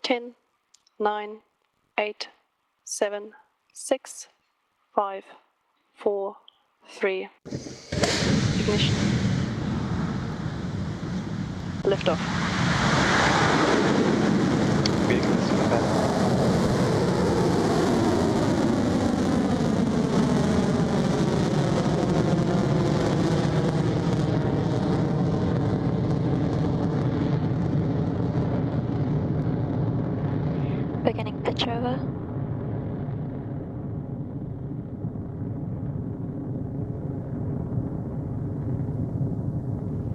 10, 9, 8, 7, 6, 5, 4, 3. Ignition. Liftoff. Vehicles in the back. Beginning pitch over.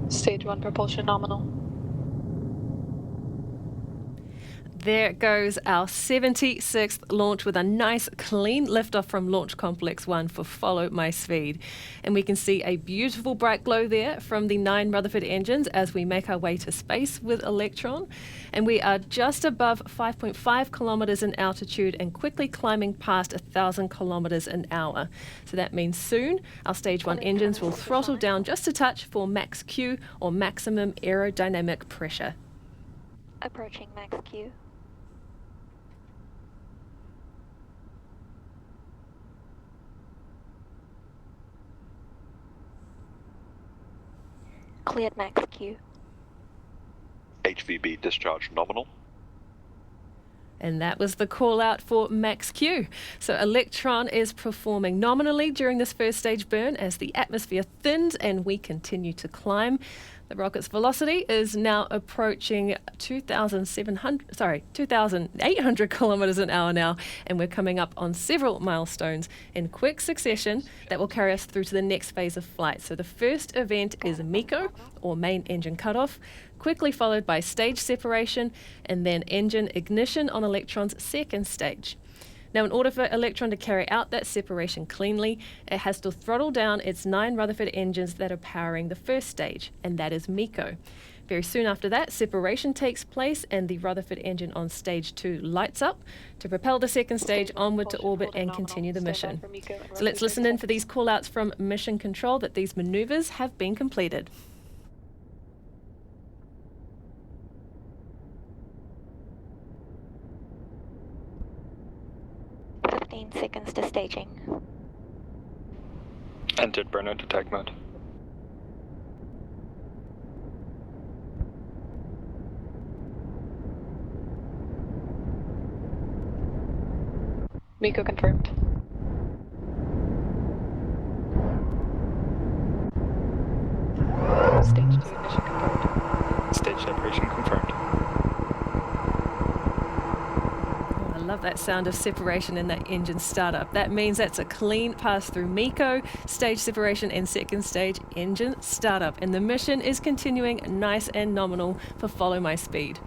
Stage 1 propulsion nominal. There goes our 76th launch with a nice clean liftoff from Launch Complex 1 for Follow My Speed. And we can see a beautiful bright glow there from the 9 Rutherford engines as we make our way to space with Electron. And we are just above 5.5 kilometers in altitude and quickly climbing past 1,000 kilometers an hour. So that means soon our stage 1 engines will throttle down just a touch for max Q, or maximum aerodynamic pressure. Approaching max Q. Cleared max Q. HVB discharge nominal. And that was the call out for max Q. So Electron is performing nominally during this first stage burn as the atmosphere thins and we continue to climb. The rocket's velocity is now approaching 2,800 kilometers an hour now, and we're coming up on several milestones in quick succession that will carry us through to the next phase of flight. So the first event is MECO, or main engine cutoff, quickly followed by stage separation and then engine ignition on Electron's second stage. Now, in order for Electron to carry out that separation cleanly, it has to throttle down its 9 Rutherford engines that are powering the first stage, and that is MECO. Very soon after that, separation takes place and the Rutherford engine on stage 2 lights up to propel the second stage onward to orbit and continue the mission. So let's listen in for these call-outs from Mission Control that these maneuvers have been completed. 15 seconds to staging. Entered burner detect mode. MECO confirmed. Stage 2 ignition confirmed. Stage separation confirmed. I love that sound of separation in that engine startup. That means that's a clean pass through MECO, stage separation and second stage engine startup. And the mission is continuing nice and nominal for Follow My Speed.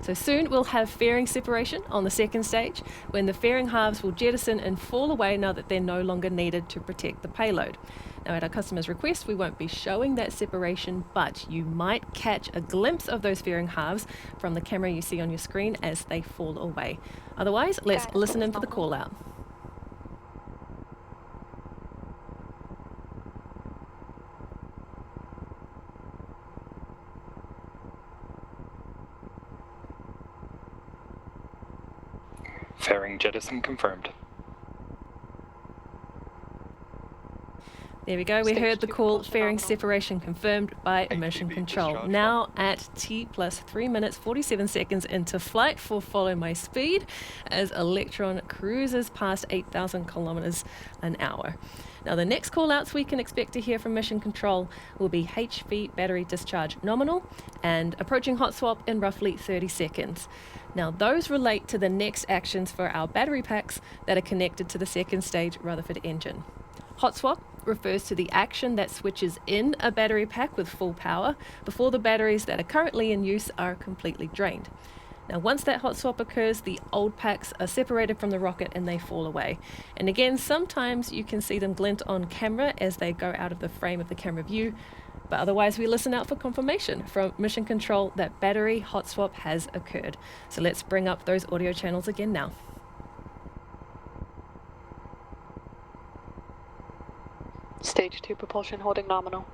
So soon we'll have fairing separation on the second stage when the fairing halves will jettison and fall away now that they're no longer needed to protect the payload. Now, at our customer's request, we won't be showing that separation, but you might catch a glimpse of those fairing halves from the camera you see on your screen as they fall away. Otherwise, let's listen in for the call out. Fairing jettison confirmed. There we go. We Stage heard the 2 call, propulsion fairing nominal. separation confirmed by HVB Mission Control. discharge Now at T plus 3 minutes 47 seconds into flight for Follow My Speed as Electron cruises past 8,000 kilometers an hour. Now the next call outs we can expect to hear from Mission Control will be HV battery discharge nominal and approaching hot swap in roughly 30 seconds. Now those relate to the next actions for our battery packs that are connected to the second stage Rutherford engine. Hot swap refers to the action that switches in a battery pack with full power before the batteries that are currently in use are completely drained. Now once that hot swap occurs, the old packs are separated from the rocket and they fall away. And again, sometimes you can see them glint on camera as they go out of the frame of the camera view, but otherwise we listen out for confirmation from Mission Control that battery hot swap has occurred. So let's bring up those audio channels again now. Stage 2 propulsion holding nominal.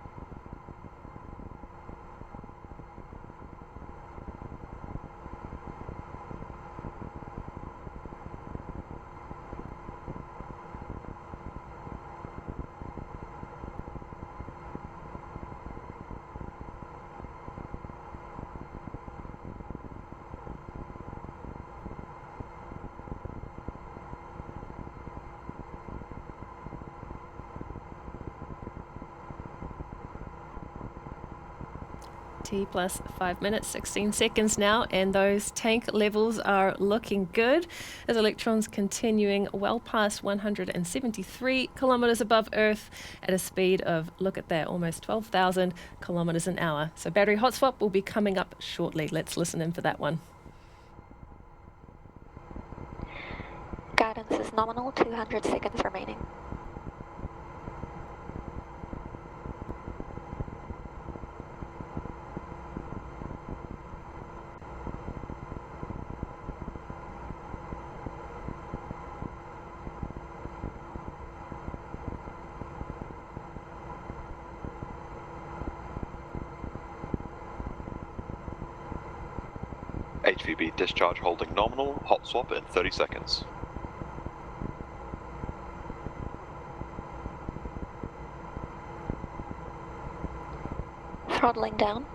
T plus 5 minutes, 16 seconds now, and those tank levels are looking good as Electron's continuing well past 173 kilometers above Earth at a speed of, look at that, almost 12,000 kilometers an hour. So battery hot swap will be coming up shortly. Let's listen in for that one. Guidance is nominal, 200 seconds remaining. HVB discharge holding nominal, hot swap in 30 seconds. Throttling down.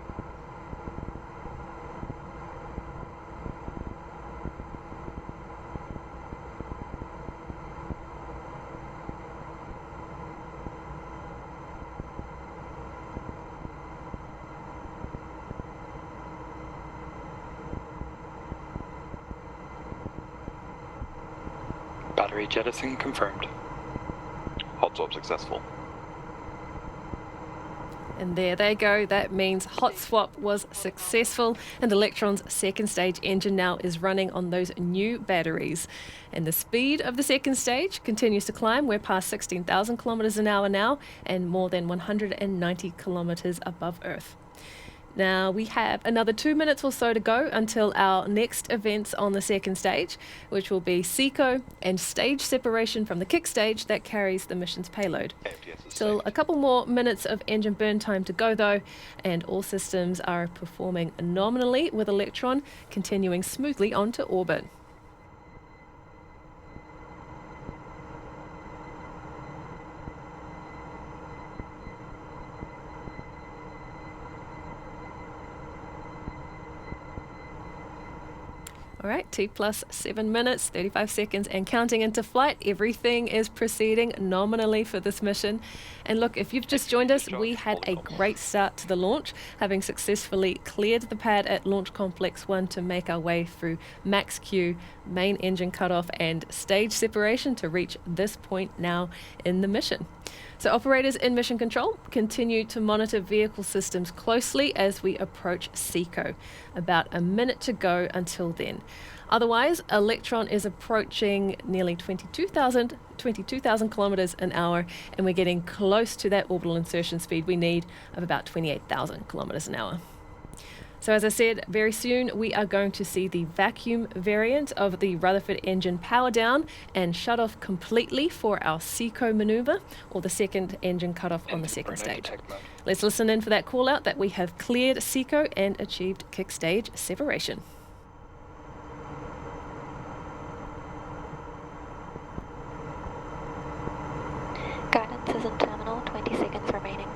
Battery jettison confirmed. Hot swap successful. And there they go. That means hot swap was successful, and Electron's second stage engine now is running on those new batteries. And the speed of the second stage continues to climb. We're past 16,000 kilometers an hour now, and more than 190 kilometers above Earth. Now we have another 2 minutes or so to go until our next events on the second stage, which will be SECO and stage separation from the kick stage that carries the mission's payload. AFTS is Still saved. a couple more minutes of engine burn time to go though, and all systems are performing nominally with Electron continuing smoothly onto orbit. All right, T plus 7 minutes, 35 seconds, and counting into flight. Everything is proceeding nominally for this mission. And look, if you've just joined us, we had a great start to the launch, having successfully cleared the pad at Launch Complex 1 to make our way through max Q, main engine cutoff, and stage separation to reach this point now in the mission. So operators in mission control continue to monitor vehicle systems closely as we approach SECO. About a minute to go until then. Otherwise, Electron is approaching nearly 22,000 kilometers an hour, and we're getting close to that orbital insertion speed we need of about 28,000 kilometers an hour. So as I said, very soon we are going to see the vacuum variant of the Rutherford engine power down and shut off completely for our SECO maneuver, or the second engine cutoff on the second Burner stage. detect mode. Let's listen in for that call out that we have cleared SECO and achieved kick stage separation. Guidance is in terminal, 20 seconds remaining.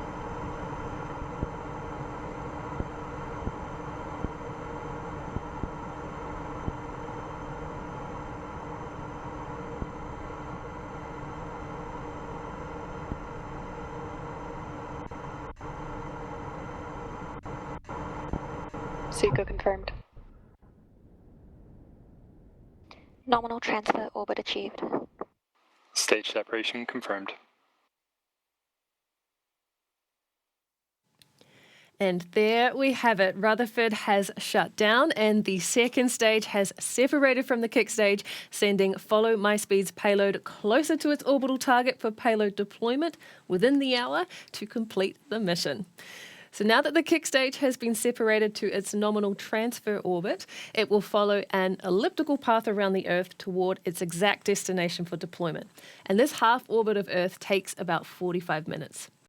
SECO confirmed. Nominal transfer orbit achieved. Stage separation confirmed. And there we have it. Rutherford has shut down and the second stage has separated from the kick stage, sending Follow My Speed's payload closer to its orbital target for payload deployment within the hour to complete the mission. So now that the kick stage has been separated to its nominal transfer orbit, it will follow an elliptical path around the Earth toward its exact destination for deployment. And this half orbit of Earth takes about 45 minutes.